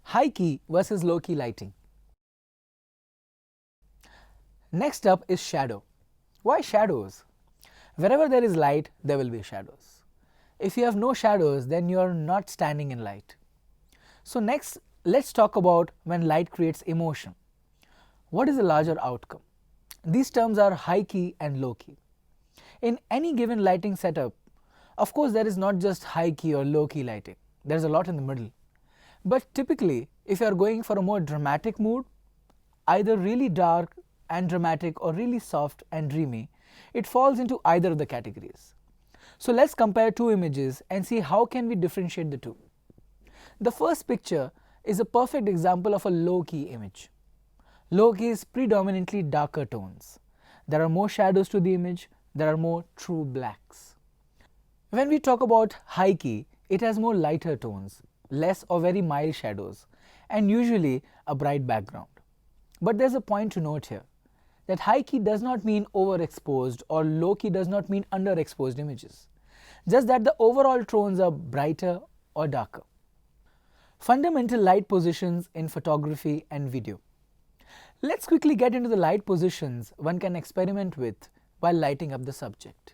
High key versus low key lighting. Next up is shadow. Why shadows? Wherever there is light, there will be shadows. If you have no shadows, then you are not standing in light. So next, let's talk about when light creates emotion. What is the larger outcome? These terms are high key and low key. In any given lighting setup, of course there is not just high key or low key lighting. There is a lot in the middle. But typically, if you are going for a more dramatic mood, either really dark and dramatic or really soft and dreamy, it falls into either of the categories. So let's compare two images and see how can we differentiate the two. The first picture is a perfect example of a low key image. Low key is predominantly darker tones. There are more shadows to the image, there are more true blacks. When we talk about high key, it has more lighter tones, less or very mild shadows, and usually a bright background. But there's a point to note here, that high key does not mean overexposed or low key does not mean underexposed images. Just that the overall tones are brighter or darker. Fundamental light positions in photography and video. Let's quickly get into the light positions one can experiment with while lighting up the subject.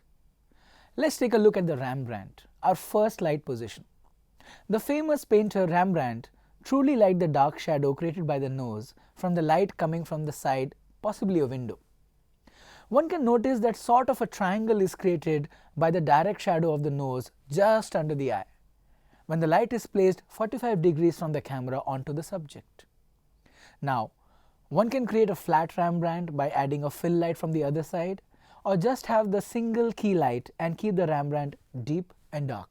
Let's take a look at the Rembrandt, our first light position. The famous painter Rembrandt truly liked the dark shadow created by the nose from the light coming from the side, possibly a window. One can notice that sort of a triangle is created by the direct shadow of the nose just under the eye, when the light is placed 45 degrees from the camera onto the subject. Now, one can create a flat Rembrandt by adding a fill light from the other side, or just have the single key light and keep the Rembrandt deep and dark.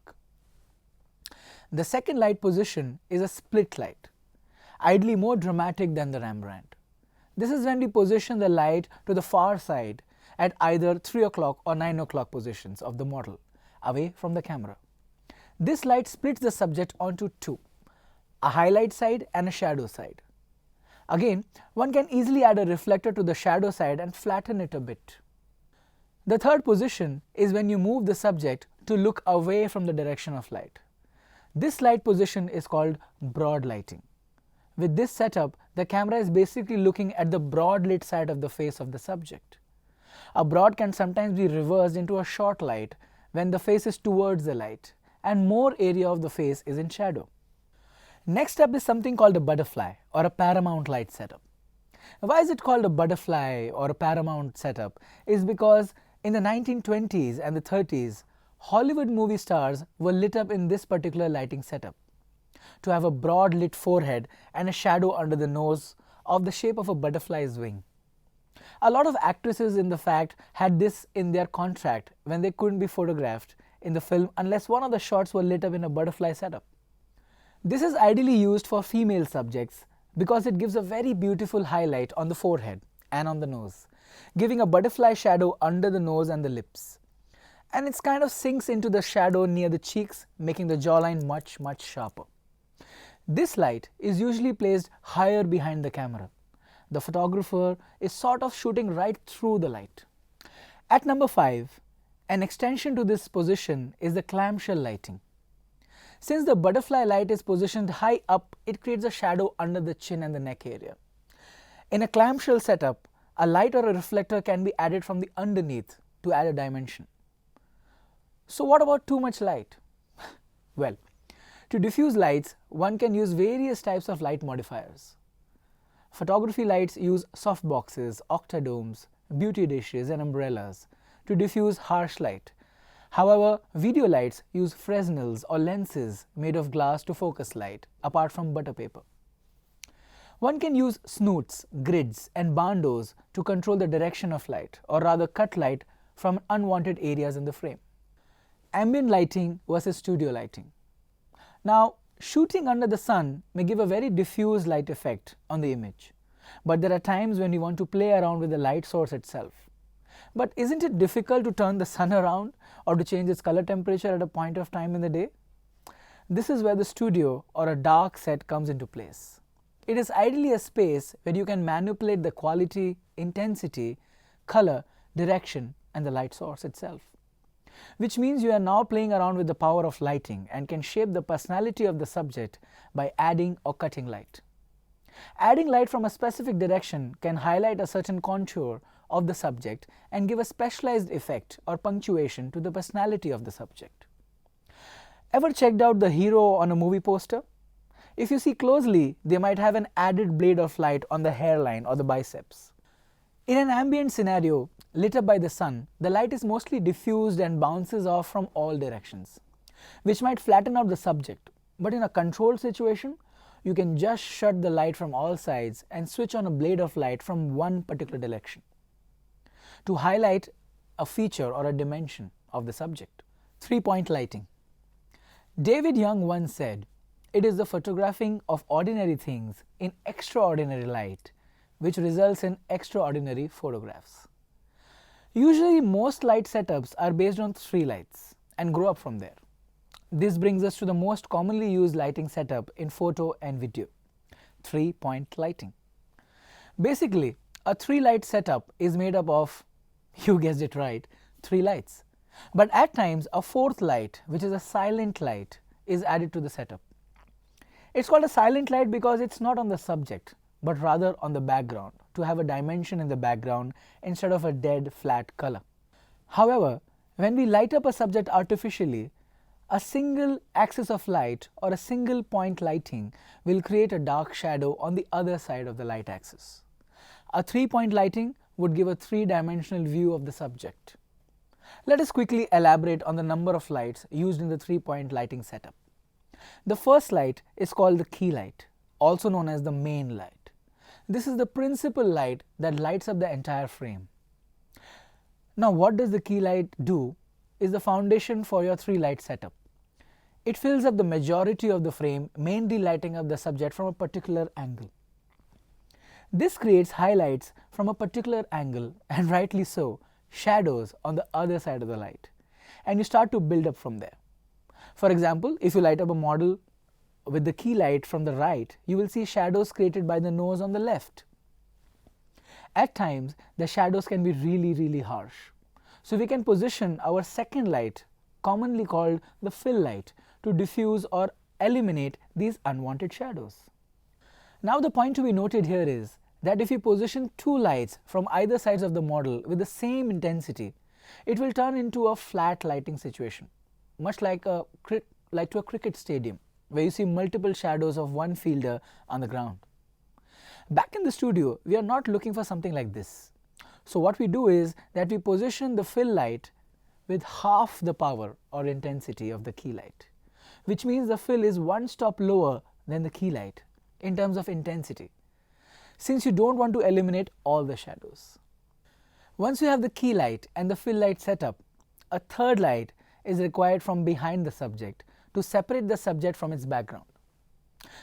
The second light position is a split light, ideally more dramatic than the Rembrandt. This is when we position the light to the far side at either 3 o'clock or 9 o'clock positions of the model, away from the camera. This light splits the subject onto two, a highlight side and a shadow side. Again, one can easily add a reflector to the shadow side and flatten it a bit. The third position is when you move the subject to look away from the direction of light. This light position is called broad lighting. With this setup, the camera is basically looking at the broad lit side of the face of the subject. A broad can sometimes be reversed into a short light when the face is towards the light and more area of the face is in shadow. Next up is something called a butterfly or a paramount light setup. Why is it called a butterfly or a paramount setup? Is because in the 1920s and the 30s, Hollywood movie stars were lit up in this particular lighting setup, to have a broad lit forehead and a shadow under the nose of the shape of a butterfly's wing. A lot of actresses in the fact had this in their contract when they couldn't be photographed in the film unless one of the shots were lit up in a butterfly setup. This is ideally used for female subjects because it gives a very beautiful highlight on the forehead and on the nose, giving a butterfly shadow under the nose and the lips. And it kind of sinks into the shadow near the cheeks, making the jawline much sharper. This light is usually placed higher behind the camera. The photographer is sort of shooting right through the light. At number 5, an extension to this position is the clamshell lighting. Since the butterfly light is positioned high up, it creates a shadow under the chin and the neck area. In a clamshell setup, a light or a reflector can be added from the underneath to add a dimension. So what about too much light? Well, to diffuse lights, one can use various types of light modifiers. Photography lights use softboxes, octadomes, beauty dishes and umbrellas to diffuse harsh light. However, video lights use Fresnels or lenses made of glass to focus light, apart from butter paper. One can use snoots, grids and bandos to control the direction of light, or rather cut light from unwanted areas in the frame. Ambient lighting versus studio lighting. Now, shooting under the sun may give a very diffuse light effect on the image, but there are times when you want to play around with the light source itself. But isn't it difficult to turn the sun around or to change its color temperature at a point of time in the day? This is where the studio or a dark set comes into place. It is ideally a space where you can manipulate the quality, intensity, color, direction and the light source itself. which means you are now playing around with the power of lighting and can shape the personality of the subject by adding or cutting light. Adding light from a specific direction can highlight a certain contour of the subject and give a specialized effect or punctuation to the personality of the subject. Ever checked out the hero on a movie poster? If you see closely, they might have an added blade of light on the hairline or the biceps. In an ambient scenario lit up by the sun, the light is mostly diffused and bounces off from all directions, which might flatten out the subject. But in a controlled situation, you can just shut the light from all sides and switch on a blade of light from one particular direction to highlight a feature or a dimension of the subject. 3-point lighting. David Young once said, "It is the photographing of ordinary things in extraordinary light which results in extraordinary photographs." Usually most light setups are based on 3 lights and grow up from there. This brings us to the most commonly used lighting setup in photo and video, 3-point lighting. Basically, a 3-light setup is made up of, you guessed it right, 3 lights. But at times a 4th light, which is a silent light, is added to the setup. It's called a silent light because it's not on the subject, but rather on the background, to have a dimension in the background instead of a dead flat color. However, when we light up a subject artificially, a single axis of light or a single point lighting will create a dark shadow on the other side of the light axis. A 3-point lighting would give a 3-dimensional view of the subject. Let us quickly elaborate on the number of lights used in the 3-point lighting setup. The first light is called the key light, also known as the main light. This is the principal light that lights up the entire frame. Now, what does the key light do is the foundation for your 3-light setup. It fills up the majority of the frame, mainly lighting up the subject from a particular angle. This creates highlights from a particular angle, and rightly so, shadows on the other side of the light, and you start to build up from there. For example, if you light up a model with the key light from the right, you will see shadows created by the nose on the left. At times, the shadows can be really harsh. So we can position our second light, commonly called the fill light, to diffuse or eliminate these unwanted shadows. Now the point to be noted here is that if you position 2 lights from either sides of the model with the same intensity, it will turn into a flat lighting situation, much like to a cricket stadium, where you see multiple shadows of one fielder on the ground. Back in the studio, we are not looking for something like this. So what we do is that we position the fill light with half the power or intensity of the key light, which means the fill is 1 stop lower than the key light in terms of intensity, since you don't want to eliminate all the shadows. Once you have the key light and the fill light set up, a 3rd light is required from behind the subject to separate the subject from its background.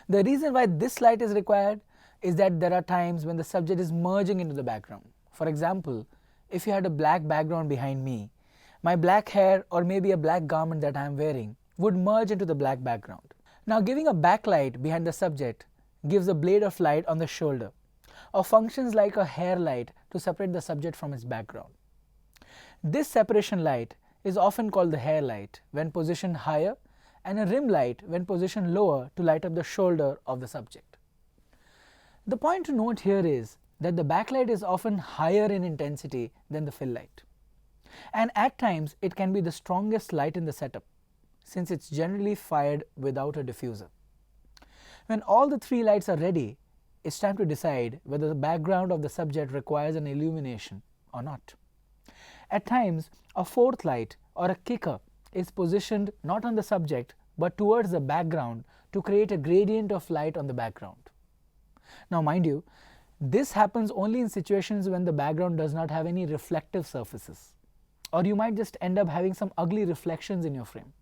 The reason why this light is required is that there are times when the subject is merging into the background. For example, if you had a black background behind me, my black hair or maybe a black garment that I am wearing would merge into the black background. Now, giving a backlight behind the subject gives a blade of light on the shoulder, or functions like a hair light to separate the subject from its background. This separation light is often called the hair light when positioned higher, and a rim light when positioned lower to light up the shoulder of the subject. The point to note here is that the backlight is often higher in intensity than the fill light, and at times it can be the strongest light in the setup, since it's generally fired without a diffuser. When all the 3 lights are ready, it's time to decide whether the background of the subject requires an illumination or not. At times, a 4th light or a kicker is positioned not on the subject but towards the background to create a gradient of light on the background. Now mind you, this happens only in situations when the background does not have any reflective surfaces, or you might just end up having some ugly reflections in your frame.